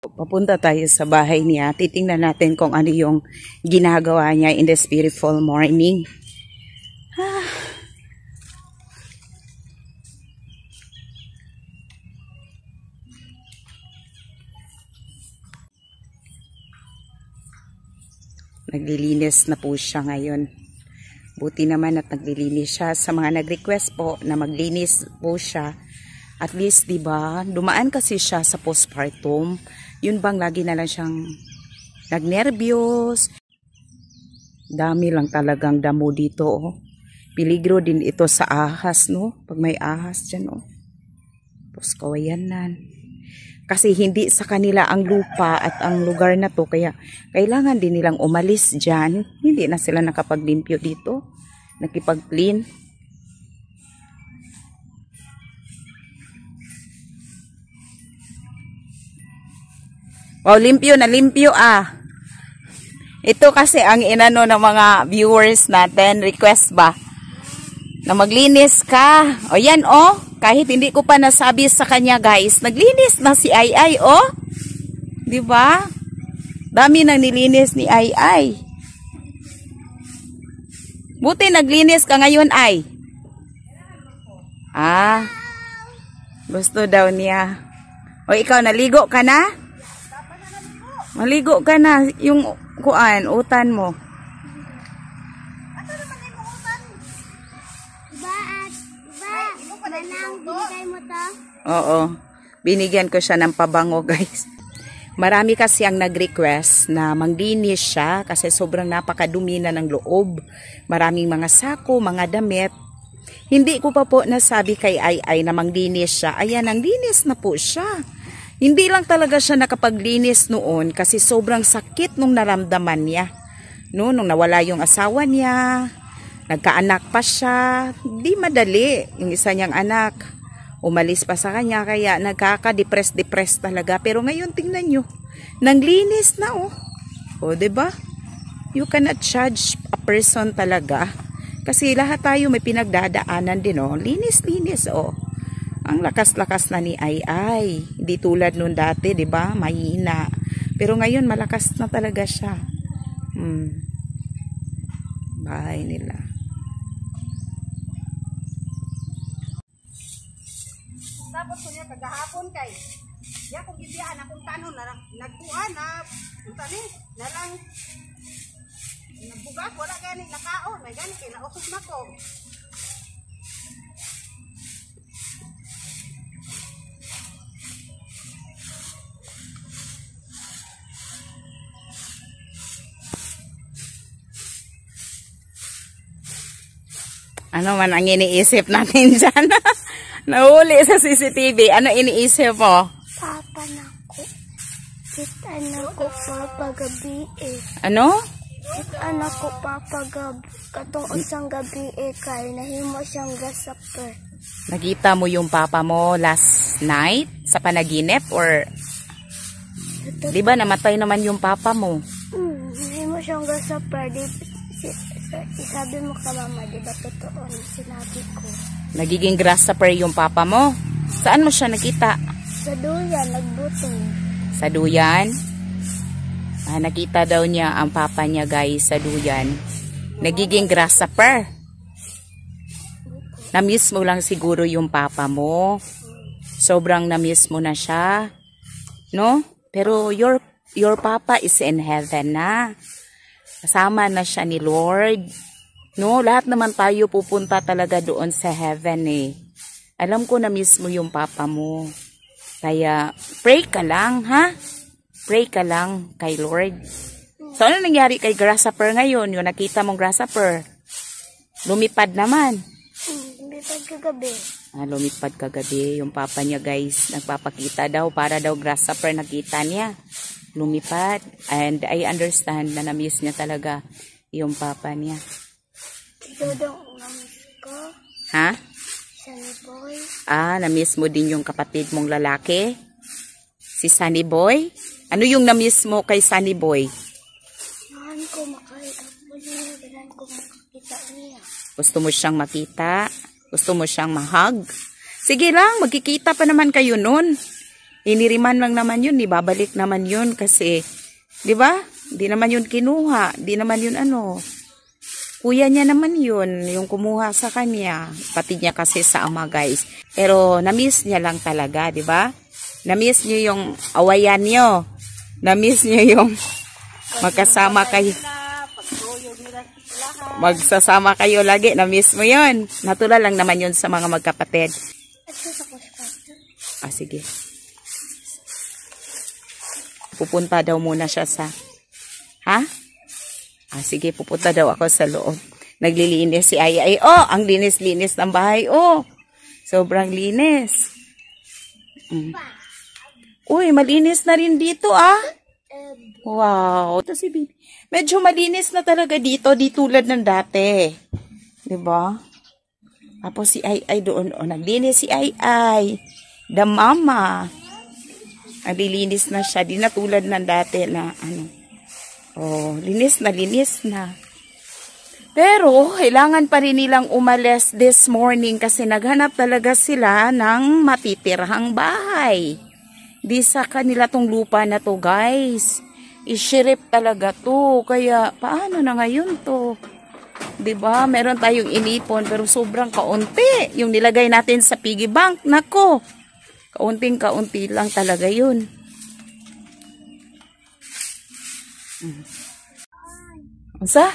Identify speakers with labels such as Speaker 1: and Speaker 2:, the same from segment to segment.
Speaker 1: Papunta tayo sa bahay niya. Titingnan natin kung ano yung ginagawa niya in the spiritual morning. Naglilinis na po siya ngayon. Buti naman at naglilinis siya. Sa mga nag-request po na maglinis po siya. At least, diba, dumaan kasi siya sa postpartum. Yun bang lagi na lang siyang nagnervyos. Dami lang talagang damo dito, oh. Peligro din ito sa ahas, no? Pag may ahas dyan, oh. Tapos kawayanan. Kasi hindi sa kanila ang lupa at ang lugar na to. Kaya kailangan din nilang umalis dyan. Hindi na sila nakapaglimpyo dito. Nakipag-clean. Wow, limpyo na limpyo ah. Ito kasi ang inano ng mga viewers natin. Request ba? Na maglinis ka. O yan oh. Kahit hindi ko pa nasabi sa kanya guys. Naglinis na si Ai, oh. Diba? Dami nang nilinis ni Ai. Buti naglinis ka ngayon ay. Ah. Gusto daw niya. O ikaw naligo ka na? Maligo ka na. Yung kuan, utan mo.
Speaker 2: Binigay mo to?
Speaker 1: Oo. Binigyan ko siya ng pabango, guys. Marami kasi ang nag-request na maglinis siya kasi sobrang napakadumi na ng loob. Maraming mga sako, mga damit. Hindi ko pa po nasabi kay Ai na maglinis siya. Ayan, ang linis na po siya. Hindi lang talaga siya nakapaglinis noon kasi sobrang sakit nung naramdaman niya. No, nung nawala yung asawa niya, nagkaanak pa siya, di madali yung isa niyang anak. Umalis pa sa kanya kaya nagkaka-depress talaga. Pero ngayon tingnan nyo, nanglinis na oh. O diba? You cannot judge a person talaga. Kasi lahat tayo may pinagdadaanan din oh. Linis oh. Ang lakas-lakas na ni Ai. Hindi tulad nun dati, diba? Mahina. Pero ngayon malakas na talaga siya. Bahay nila.
Speaker 2: Tapos ko niya kagahapon kay ya kung gibiyan akong tanon na nagkuan na unta ni na lang nagbuga wala gani nakaon may gani kay nausog na ko.
Speaker 1: Ano man ang iniisip natin dyan? Nahuli sa CCTV. Ano iniisip mo?
Speaker 2: Papa na ko. Kita na ko papa gabi eh.
Speaker 1: Ano?
Speaker 2: Kita na ko papa gabi. Katong usang gabi eh kay nahimo siyang gasapper.
Speaker 1: Nakita mo yung papa mo last night sa panaginip or di ba namatay naman yung papa mo?
Speaker 2: Nahimo siyang gasapper. Isabi mo ka mama, di ba totoo sinabi ko?
Speaker 1: Nagiging grasshopper yung papa mo? Saan mo siya nakita?
Speaker 2: Sa duyan, nagbutong.
Speaker 1: Sa duyan? Nakita daw niya ang papa niya guys sa duyan. Nagiging grasshopper. Na-miss mo lang siguro yung papa mo. Sobrang na-miss mo na siya. No? Pero your papa is in heaven na. Kasama na siya ni Lord. No, lahat naman tayo pupunta talaga doon sa heaven eh. Alam ko na mismo yung papa mo. Kaya pray ka lang, ha? Pray ka lang kay Lord. So ano nangyari kay grasshopper ngayon? Yung nakita mong grasshopper? Lumipad naman.
Speaker 2: Lumipad kagabi.
Speaker 1: Lumipad kagabi. Yung papa niya guys, nagpapakita daw para daw grasshopper nakita niya. Lumipad. And I understand na na-miss niya talaga yung papa niya.
Speaker 2: Dodong na-miss ko.
Speaker 1: Ha?
Speaker 2: Sunny Boy.
Speaker 1: Na-miss mo din yung kapatid mong lalaki? Si Sunny Boy? Ano yung na-miss mo kay Sunny Boy?
Speaker 2: Nahan ko makita niya.
Speaker 1: Gusto mo siyang makita? Gusto mo siyang mahag? Sige lang, magkikita pa naman kayo nun. Iniriman lang naman yun, ibabalik naman yun kasi, di ba? Di naman yun kinuha, di naman yun ano. Kuya niya naman yun, yung kumuha sa kanya. Pati niya kasi sa ama, guys. Pero na-miss niya lang talaga, di ba? Na-miss niyo yung awayan niyo. Na-miss niyo yung magkasama kayo. Magsasama kayo lagi, na-miss mo yun. Natural lang naman yun sa mga magkapatid. Ah, sige. Pupunta daw muna siya sa... Ha? Ah, sige, pupunta daw ako sa loob. Naglilinis si Ay. Oh, ang linis-linis ng bahay. Oh, sobrang linis. Uy, malinis na rin dito, ah. Wow. Ito si Bibi. Medyo malinis na talaga dito, di tulad ng dati. Diba? Tapos si Ay doon. Oh, naglinis si Ay. The mama. Naglilinis na siya. Di na tulad ng dati na ano. Oh, linis na. Pero, kailangan pa rin nilang umalis this morning kasi naghanap talaga sila ng matitirhang bahay. Di sa kanila tong lupa na to, guys. Ishirip talaga to. Kaya, paano na ngayon to? Diba? Meron tayong inipon pero sobrang kaunti. Yung nilagay natin sa piggy bank, nako. Kaunting-kaunti lang talaga yun. Sa?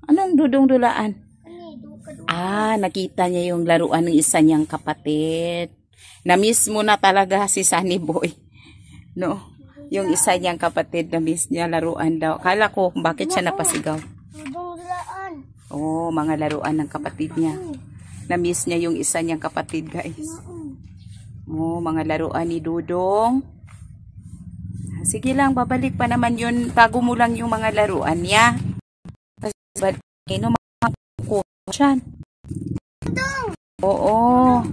Speaker 1: Anong dudong-dulaan? Ah, nakita niya yung laruan ng isa niyang kapatid. Na-miss mo na talaga si Sunny Boy. No? Yung isa niyang kapatid, na-miss niya laruan daw. Kala ko, bakit siya napasigaw? Oh, mga laruan ng kapatid niya. Na-miss niya yung isa niyang kapatid, guys. Oh, mga laruan ni Dudong. Sige lang, babalik pa naman yun. Tago mo lang yung mga laruan niya. Kasi balik no, makakuha siya. Oo.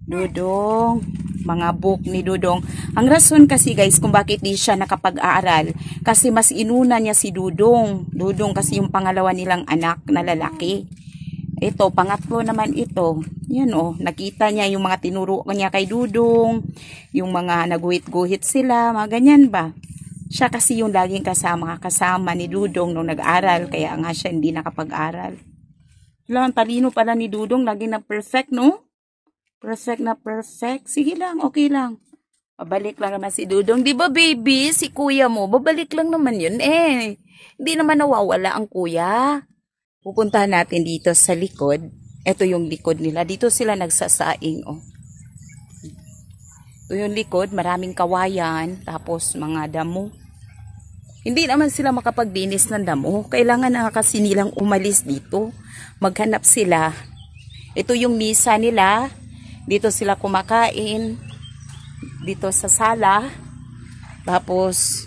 Speaker 1: Dudong. Mga book ni Dudong. Ang rason kasi, guys, kung bakit di siya nakapag-aaral. Kasi mas inuna niya si Dudong. Dudong kasi yung pangalawa nilang anak na lalaki. Ito, pangatlo naman ito. Yan oh, nakita niya yung mga tinuro niya kay Dudong, yung mga naguhit-guhit sila, mga ganyan ba? Siya kasi yung laging kasama ni Dudong nung nag-aral, kaya nga siya hindi nakapag-aral. Lang, talino pala ni Dudong, laging na perfect, no? Perfect na perfect. Sige lang, okay lang. Babalik lang naman si Dudong. Di ba, baby? Si kuya mo, babalik lang naman yun eh. Hindi naman nawawala ang kuya. Pupuntahan natin dito sa likod. Ito yung likod nila. Dito sila nagsasaing. Oh. Ito yung likod. Maraming kawayan. Tapos mga damo. Hindi naman sila makapagdinis ng damo. Kailangan na kasi nilang umalis dito. Maghanap sila. Ito yung misa nila. Dito sila kumakain. Dito sa sala. Tapos,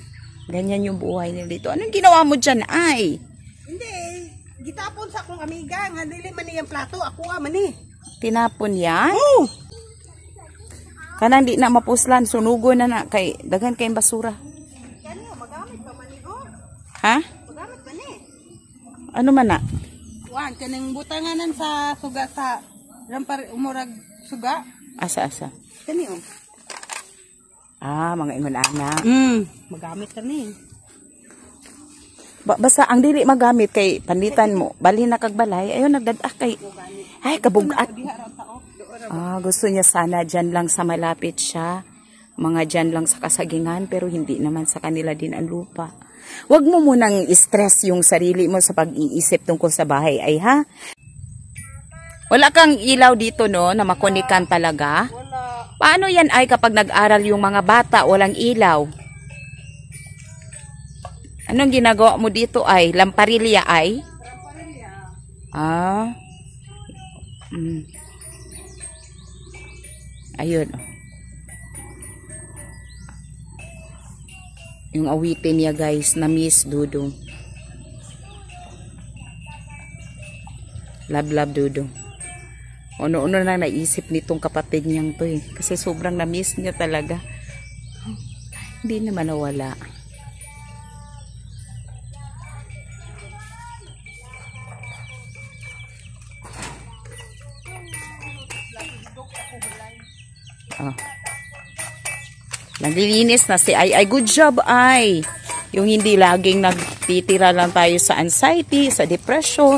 Speaker 1: ganyan yung buhay nila dito. Anong ginawa mo dyan, Ay?
Speaker 2: Hindi. Gitapon sa akong amiga, nga dili man niyang plato, ako nga man eh.
Speaker 1: Tinapon yan?
Speaker 2: Oh!
Speaker 1: Kanang di na mapuslan, sunugo na na, kay dagan kayong basura.
Speaker 2: Kanyo, magamit pa man oh.
Speaker 1: Ha?
Speaker 2: Magamit man eh.
Speaker 1: Ano man na?
Speaker 2: Wan, kanang butanganan sa suga sa rampar umurag suga.
Speaker 1: Asa-asa?
Speaker 2: Kanyo.
Speaker 1: Ah, mga ingon ana.
Speaker 2: Magamit ka ni.
Speaker 1: Basta ang dili magamit kay panlitan mo, balhin na kag balay, ayon nagdadak kay ay kabugat. Ah, gusto niya sana dyan lang sa malapit siya. Mga dyan lang sa kasagingan, pero hindi naman sa kanila din ang lupa. Huwag mo munang stress yung sarili mo sa pag-iisip tungkol sa bahay, ay ha? Wala kang ilaw dito, no, na makunikan talaga?
Speaker 2: Wala.
Speaker 1: Paano yan ay kapag nag-aral yung mga bata, walang ilaw? Anong ginagawa mo dito ay? Lamparilya ay?
Speaker 2: Lamparilya.
Speaker 1: Ah. Ayun. Yung awitin niya, guys, na Miss Dudong. Love Dudong. Ano-ano na naisip nitong kapatid niyang to eh. Kasi sobrang na-miss niya talaga. Hindi naman nawala. Ah. Naglilinis na si Ay. Good job, Ay. Yung hindi laging nagtitira lang tayo sa anxiety, sa depression,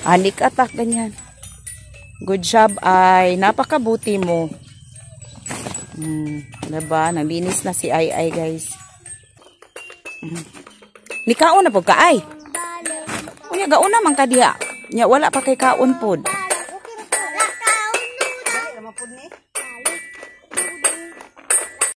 Speaker 1: panic attack, ganyan. Good job, Ay. Napakabuti mo. Diba? Naglinis na si Ay, guys. Ni kaon na po ka, Ay. Unya, gaon naman ka diha. Nya, wala pa kay kaon po.